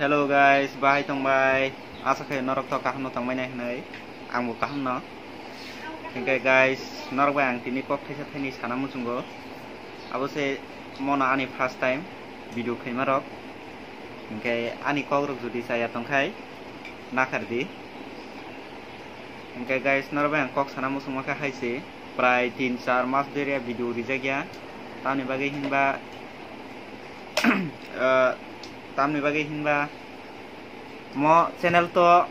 Hello guys, bahai tongbai. Asa khay norok to kaham no tongbai nai hnai. Angbo kaham no. Hingkai guys, norok bai ang tini kok thaisa thaini sana muchungo. Abo se mona ani first time video khaima rok. Hingkai ani kok rok jodi saya tongkhai nakardi. Hingkai guys, norok bai ang kok sana muchungma kha haise. Prai 3-4 mas deria video rijagya. Tamni bagai hingba tamni bagai hingba mo channel to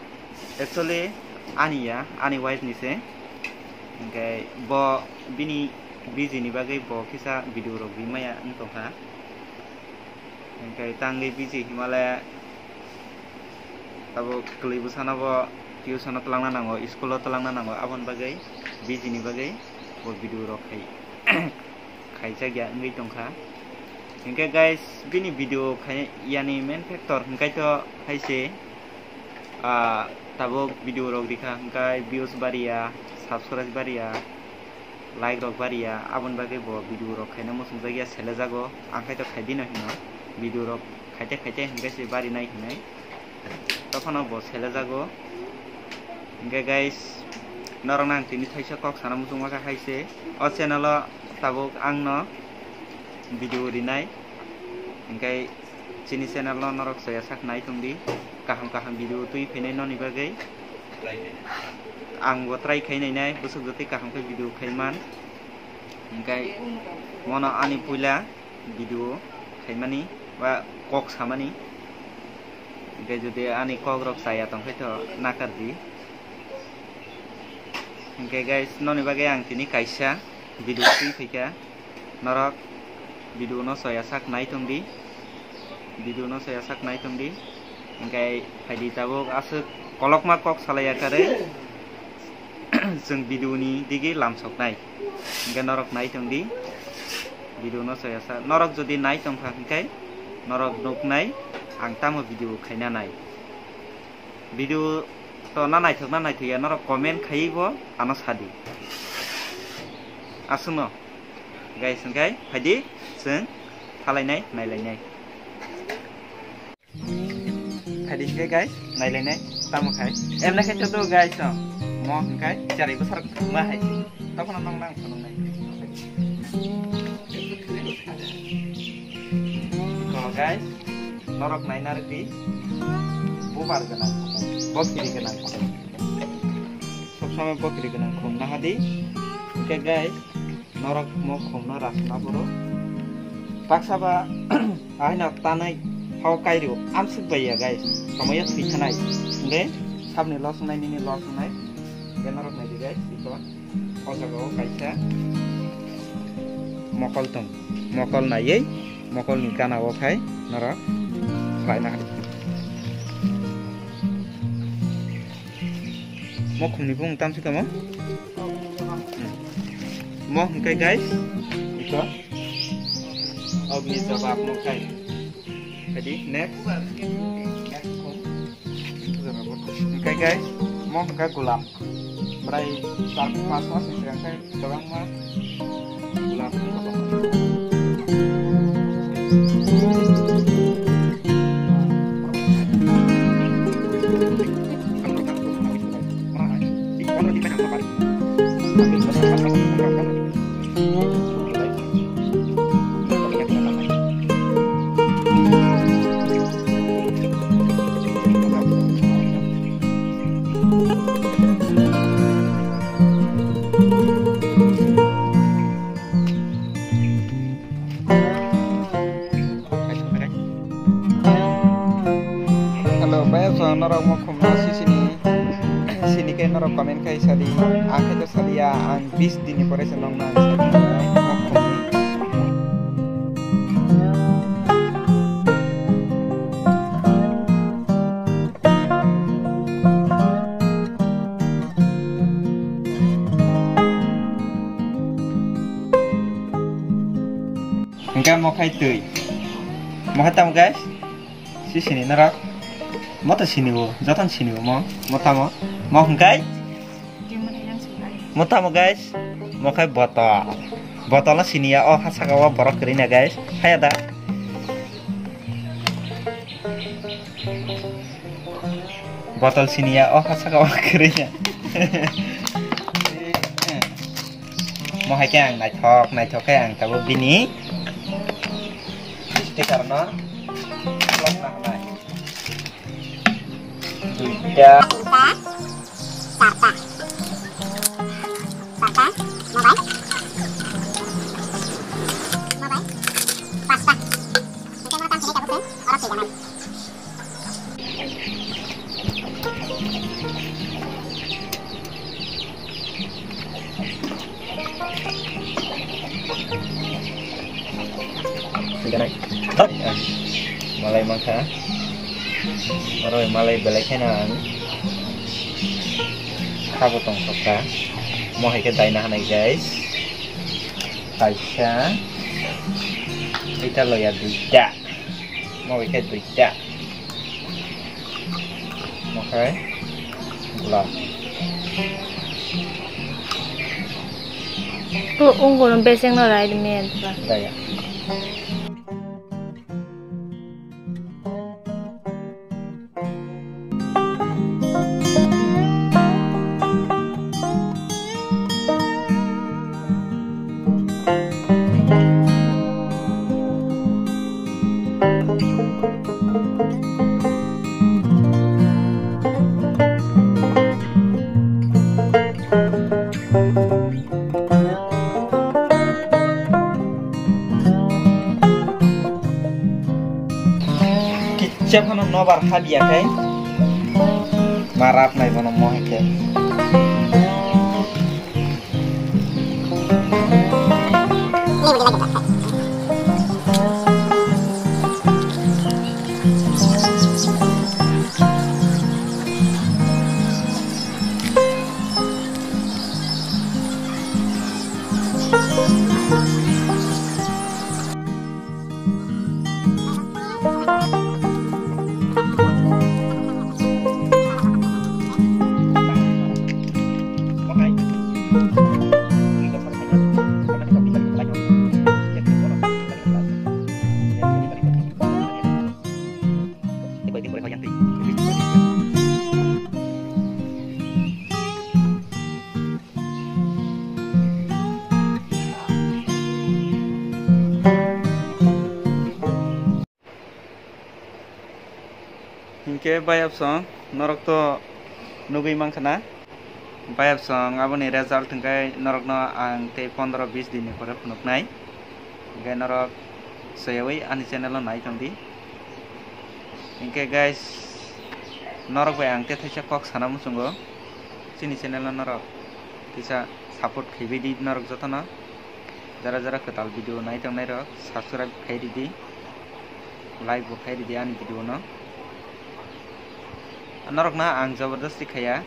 actually ani wife ni se hingkai bo bini busy ni bagai bo kisa video rok bimaya ungtongha hingkai tangi busy himalaya tabo klibu sana bo tuition telangna nango school telangna nango abon bagai busy ni bagai bo video rok khai jagya ngai tongkha hingkai guys bini video khai yani main factor hingkai to haise tabo video rok dikha hingkai views baria subscribe baria like rok baria abon bagai bo video rok khaina musung jagya sele jago angkai to khai dino hino video rok khaite hingkai se bari nai hinai tokhono bo sele jago hingkai guys norok nang tini thaisa kok sana musung maka haise o channel tabo angno video rinai hingkai chini channel no norok saya sak nai tungdi kaham video tui phenai noni bagai angbo try khainai nai busuk joti kaham ke video khaiman hingkai mono ani puila video khaimani ba kok samani hingkai jodi ani kok rok saya tongkhai to nakardi hingkai guys noni bagai ang tini kaisa video tui phaika norok video no saya sak nai tungdi hingkai phaidi tabok asuk kolokma kok salaya kare jeng video ni digi lamsok nai hingkai norok nai tungdi video no saya sak norok jodi nai tongkha hingkai norok nuk nai ang tamo video khaina nai video to na nai thokya norok comment khaibo ano sadi asuno guys hingkai phaidi jeng thalainai nailainai phaidi hingkai guys nailainai tamo khai emna khai to guys mo hingkai chari bosar ma hai tokon nang nang thonai to guys norok nainar di bubar ganang bokiri ganang sob samay bokiri ganang khum na hadi hingkai guys norok mo khumna rasna boro paksaba aina tanai hau kairu amsuk baya guys samoya thikhanai nge sabni losnai nini losnai norok nai guys ito ojago kaisa mokol nai mokol ni kana o khai norok khlaina hadi mo khumni bung tamsi tamo mo hingkai guys ito ogni jawab no kai jadi next hingkai guys mo hingkai gulab prai 4-5 mas hingkai dorang mas gulab norok mo khumna sini kai norok comment kai sali ang khaito salia ang 20 dini pore sa nong nang hingkai mo khai tui mo hatam guys sini norok Mata sini wo, jatan sini wo mo tamo hingkai mo tamo guys mo khai botol na sini ya oh hasagawa borok keri na guys hai ada botol sini ya, oh kasa kawan kerinya. Mau hai cái này thok cái ang tabu bini. Jadi karena lock nak này. Duita. Sarta. Mobile. Pasta. Kita mau tahu sini tabu sen, orang tidak main. Malay mangka, orang malay belai kenan, kabu tong soka, mau hiket dai nah nai guys, Taisha, kita lo ya duita, mau hiket duita, oke, belum. Tuh unggul beseng no rai demian pak. Daya. Siap kan nobar hadiah kai, marap nai bono moh kai. Hingke bayap song norok to nugui mangkana bayap song aboni result hingkai norok no ang te 15-20 din ni pore punuk nai hingkai norok soyawi ani channel no nai tangdi hingke guys norok bai ang te thaisa kok sana musungo sini channel no norok tisa support khaibi di norok jotona jara jara ketal video nai tangnai rok subscribe khairi di like bo khairi di ani video no narok na ang jabardasti khaya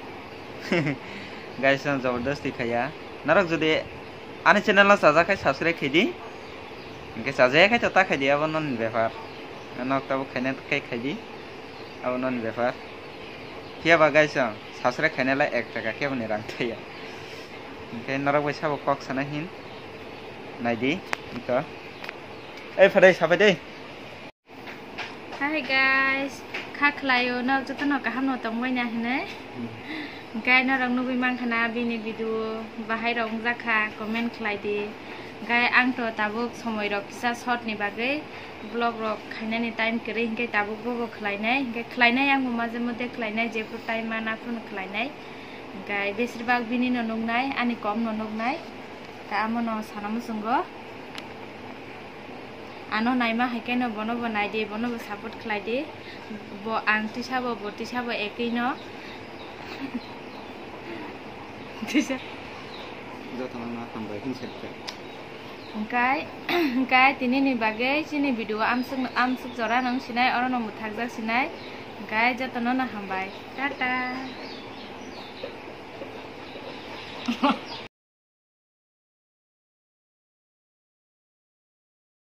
guys ang jabardasti khaya narok jodi ani channel la saja khai subscribe khidi inke saja khai ta khai dia bonon befar anok tabu khaine khai khidi abonon befar kia ba guys ang subscribe khaine la 1 taka ke boni rang thaya inke narok bai sabo kok sana hin naidi ito ei phadai sabai dei. Hi guys, khaklayo no jotono kaham no tongbai na hine. Gai no rang nubi mangkhana bini video bahai rong jakha comment khlai di. Gai ang to tabuk somoi rok kisa short ni bagai vlog rok khainani time kere hingkai tabuk bo khlainai hingkai khlainai ang maje mode khlainai jepu time mana phun khlainai. Gai besirbag bini no nungnai ani kom no nungnai. Ta amono sanamu sungo. Ano naima haike no bono bonai de bono support khlai de bo ang tisabo ekei no tisa jotona na tambai hin sette engkai tini ni bagai sini video amsuk jora nang sinai orono muthakjak sinai engkai jotona na hambai tata